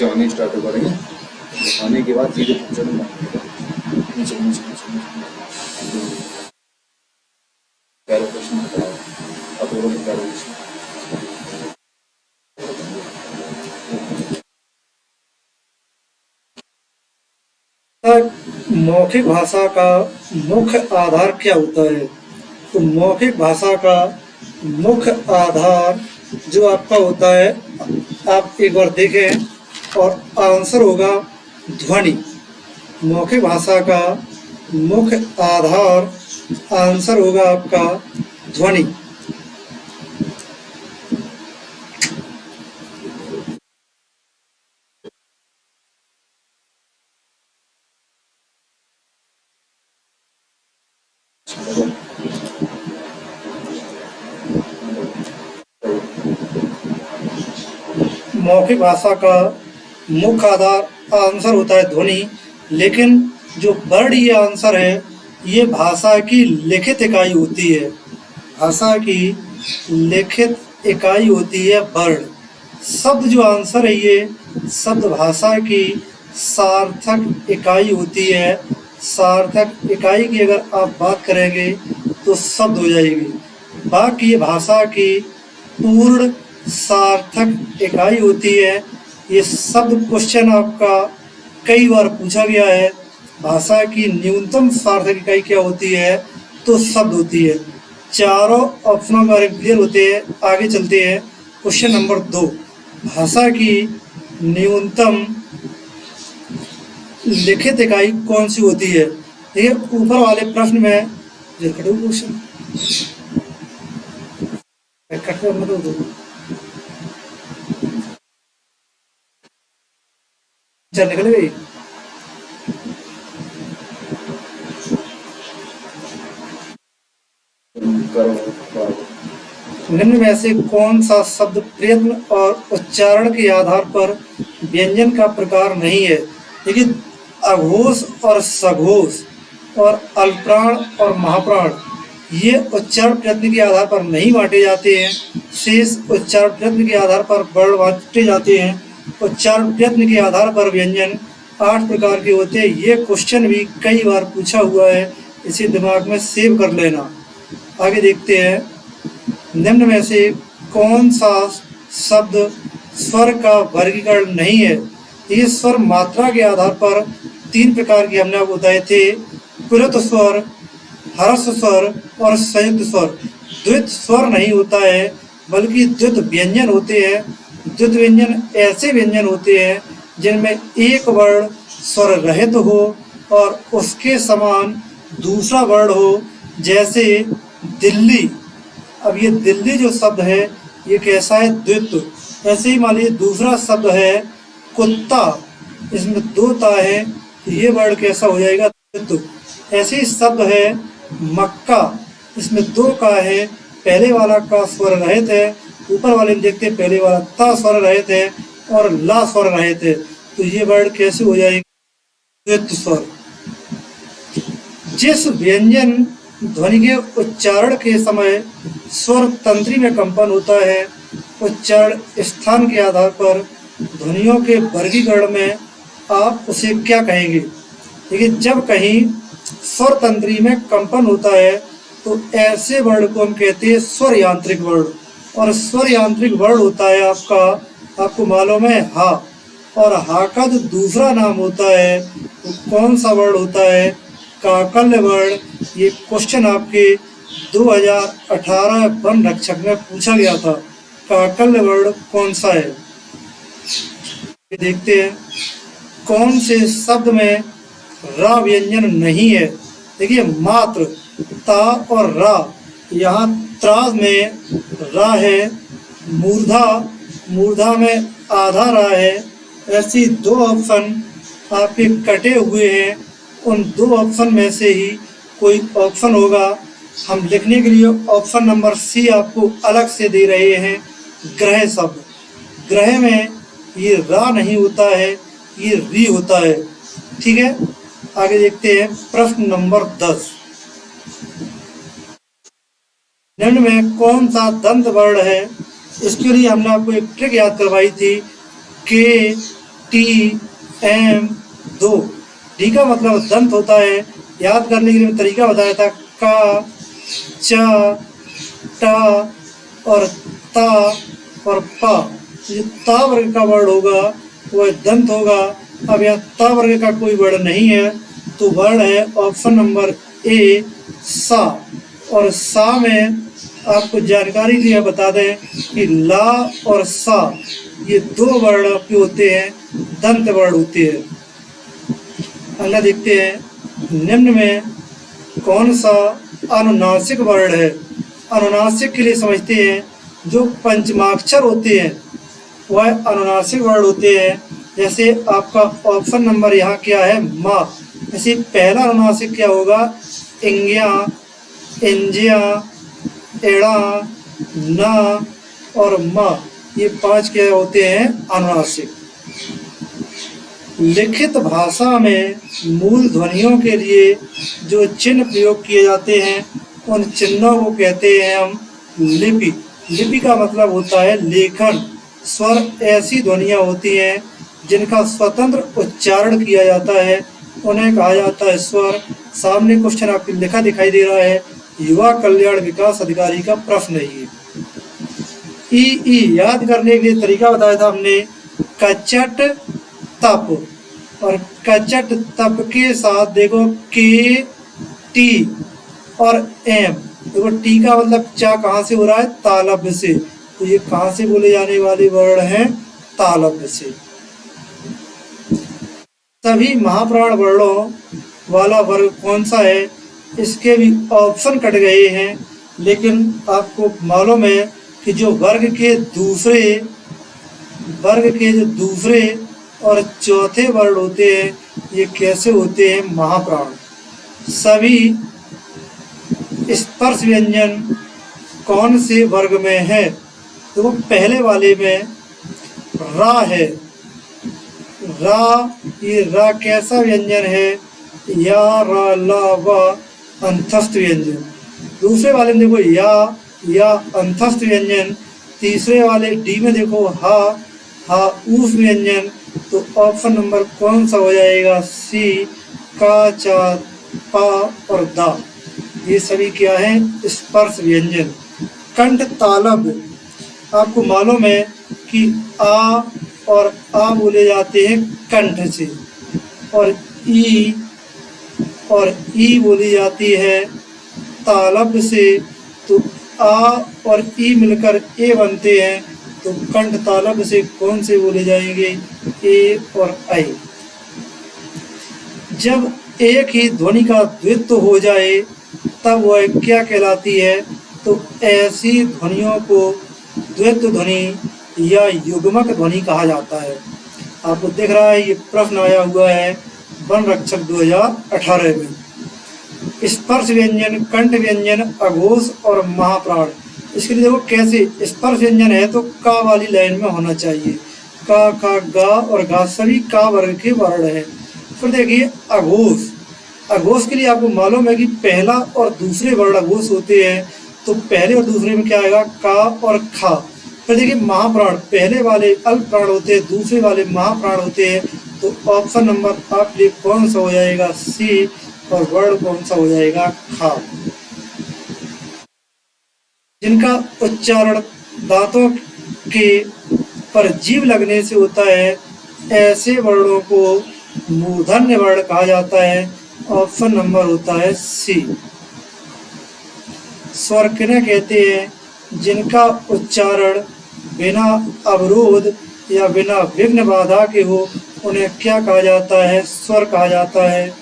नीचे आने स्टार्ट करेंगे, आने के बाद सीधे चलूँगा नीचे नीचे नीचे प्यारे क्वेश्चन बताओ अब वो प्यारे मौखिक भाषा का मुख्य आधार क्या होता है? तो मौखिक भाषा का मुख्य आधार जो आपका होता है, आप एक बार देखें और आंसर होगा ध्वनि। मौखिक भाषा का मुख्य आधार आंसर होगा आपका ध्वनि। मौखिक भाषा का मुख्य आधार आंसर होता है ध्वनि, लेकिन जो वर्ड ये आंसर है ये भाषा की लिखित इकाई होती है। भाषा की लिखित इकाई होती है वर्ड। शब्द जो आंसर है ये शब्द भाषा की सार्थक इकाई होती है। सार्थक इकाई की अगर आप बात करेंगे तो शब्द हो जाएगी। बाकी ये भाषा की पूर्ण सार्थक इकाई होती है। ये शब्द क्वेश्चन आपका कई बार पूछा गया है। भाषा की न्यूनतम सार्थक इकाई क्या होती है? तो शब्द होती है। चारों ऑप्शनों में क्लियर होते हैं। आगे चलते हैं क्वेश्चन नंबर 2। भाषा की न्यूनतम लिखित इकाई कौन सी होती है? देखिए ऊपर वाले प्रश्न में क्वेश्चन निकल गई। निम्न में से कौन सा शब्द प्रयत्न और उच्चारण के आधार पर व्यंजन का प्रकार नहीं है? देखिए अघोष और सघोष और अल्पप्राण और महाप्राण ये उच्चारण प्रयत्न के आधार पर नहीं बांटे जाते हैं। शेष उच्चारण प्रयत्न के आधार पर वर्ण बांटे जाते हैं। उच्चारण प्रयत्न के आधार पर व्यंजन 8 प्रकार के होते हैं। ये क्वेश्चन भी कई बार पूछा हुआ है, इसे दिमाग में सेव कर लेना। आगे देखते हैं निम्न में से कौन सा शब्द स्वर का वर्गीकरण नहीं है? ये स्वर मात्रा के आधार पर 3 प्रकार के हमने आपको बताए थे, प्लुत स्वर, ह्रस्व स्वर और संयुक्त स्वर। द्वित स्वर नहीं होता है बल्कि द्वित व्यंजन होते हैं। द्वित व्यंजन ऐसे व्यंजन होते हैं जिनमें एक वर्ण स्वर रहित हो और उसके समान दूसरा वर्ण हो, जैसे दिल्ली। अब ये दिल्ली जो शब्द है ये कैसा है? द्वित्व। ऐसे ही मान लीजिए दूसरा शब्द है कुत्ता, इसमें 2 ता है तो ये वर्ड कैसा हो जाएगा? द्वित्व। ऐसे ही शब्द है मक्का, इसमें 2 का है, पहले वाला का स्वर रहित है, ऊपर वाले में देखते हैं पहले वाला ता स्वर रहित है और ला स्वर रहित है, तो ये वर्ड कैसे हो जाएगा? द्वित्व स्वर। जिस व्यंजन ध्वनि के उच्चारण के समय स्वर तंत्री में कंपन होता है, उच्चारण स्थान के आधार पर ध्वनियों के वर्गीकरण में आप उसे क्या कहेंगे? देखिए जब कहीं स्वर तंत्री में कंपन होता है तो ऐसे वर्ड को हम कहते हैं स्वर यांत्रिक वर्ड। और स्वर यांत्रिक वर्ड होता है आपको मालूम है हा। और हा का जो दूसरा नाम होता है वो कौन सा वर्ड होता है? काकल्य वर्ड। ये क्वेश्चन आपके 2018 वन रक्षक में पूछा गया था। काकल्य वर्ड कौन सा है? देखते हैं कौन से शब्द में रा व्यंजन नहीं है। देखिए मात्र ता और रा, यहाँ त्रास में रा है, मूर्धा में आधा रा है। ऐसी 2 ऑप्शन आपके कटे हुए हैं, उन 2 ऑप्शन में से ही कोई ऑप्शन होगा। हम लिखने के लिए ऑप्शन नंबर सी आपको अलग से दे रहे हैं, ग्रह शब्द। ग्रह में ये रा नहीं होता है, ये री होता है। ठीक है, आगे देखते हैं प्रश्न नंबर 10। निम्न में कौन सा दंत वर्ण है? इसके लिए हमने आपको एक ट्रिक याद करवाई थी के टी एम दो। डी का मतलब दंत होता है। याद करने के लिए तरीका बताया था, का, चा, टा और ता और पा। जो ता वर्ग का वर्ड होगा वह दंत होगा। अब यहाँ ता वर्ग का कोई वर्ड नहीं है, तो वर्ड है ऑप्शन नंबर ए, सा। और सा में आपको जानकारी दिया बता दें कि ला और सा ये दो वर्ण आपके होते हैं, दंत वर्ण होते हैं। अगला देखते हैं, निम्न में कौन सा अनुनासिक वर्ण है। अनुनासिक के लिए समझते हैं, जो पंचमाक्षर होते हैं वह अनुनासिक वर्ण होते हैं। जैसे आपका ऑप्शन नंबर यहाँ क्या है, माँ। जैसे पहला अनुनासिक क्या होगा, इंग्या, इंजिया, एड़ा, ना और माँ, ये 5 क्या होते हैं, अनुनासिक। लिखित भाषा में मूल ध्वनियों के लिए जो चिन्ह प्रयोग किए जाते हैं उन चिन्हों को कहते हैं हम लिपि। लिपि का मतलब होता है लेखन। स्वर ऐसी ध्वनियाँ होती हैं जिनका स्वतंत्र उच्चारण किया जाता है, उन्हें कहा जाता है स्वर। सामने क्वेश्चन आपको लिखा दिखाई दे रहा है, युवा कल्याण विकास अधिकारी का प्रश्न है ये। ई याद करने के लिए तरीका बताया था हमने, कचट तप। और कचट तप के साथ देखो के, टी और एम। देखो टी का मतलब चा कहाँ से हो रहा है, तालव्य से, तो ये कहाँ से बोले जाने वाले वर्ण हैं, तालव्य से। सभी महाप्राण वर्णों वाला वर्ग कौन सा है, इसके भी ऑप्शन कट गए हैं, लेकिन आपको मालूम है कि जो वर्ग के दूसरे और चौथे वर्ण होते हैं ये कैसे होते हैं, महाप्राण। सभी स्पर्श व्यंजन कौन से वर्ग में है, तो वो पहले वाले में रा है। रा, ये रा कैसा व्यंजन है, या, रा, ला, वा, अंतस्थ व्यंजन। दूसरे वाले में देखो या अंतस्थ व्यंजन। तीसरे वाले डी में देखो हा ऊफ व्यंजन। तो ऑप्शन नंबर कौन सा हो जाएगा, सी, का, चा, पा और दा, ये सभी क्या है, स्पर्श व्यंजन। कंठ तालव्य, आपको मालूम है कि आ और आ बोले जाते हैं कंठ से, और ई बोली जाती है तालव्य से। तो आ और ई मिलकर ए बनते हैं, तो कंठ तालव्य से कौन से बोले जाएंगे, ए और आई। जब एक ही ध्वनि का द्वित्व हो जाए तब वह क्या कहलाती है, तो ऐसी ध्वनियों को द्वैत ध्वनि या युग्मक ध्वनि कहा जाता है। आपको दिख रहा है ये प्रश्न आया हुआ है वन रक्षक 2018 में। स्पर्श व्यंजन, कंठ व्यंजन, अघोष और महाप्राण। इसके लिए देखो कैसे, स्पर्श व्यंजन है तो का वाली लाइन में होना चाहिए, का, गा और गा सभी का वर्ग के वर्ण है। फिर देखिए अघोष, अघोष के लिए आपको मालूम है कि पहला और दूसरे वर्ण अघोष होते हैं, तो पहले और दूसरे में क्या आएगा, का और खा। फिर देखिए महाप्राण, पहले वाले अल्प प्राण होते हैं, दूसरे वाले महाप्राण होते हैं, तो ऑप्शन नंबर आप लिए कौन सा हो जाएगा, सी, और वर्ण कौन सा हो जाएगा, खा। जिनका उच्चारण दांतों के पर जीभ लगने से होता है, ऐसे वर्णों को मूर्धन्य वर्ण कहा जाता है। ऑप्शन नंबर होता है सी। स्वर किन्हें कहते हैं, जिनका उच्चारण बिना अवरोध या बिना विघ्न बाधा के हो, उन्हें क्या कहा जाता है, स्वर कहा जाता है।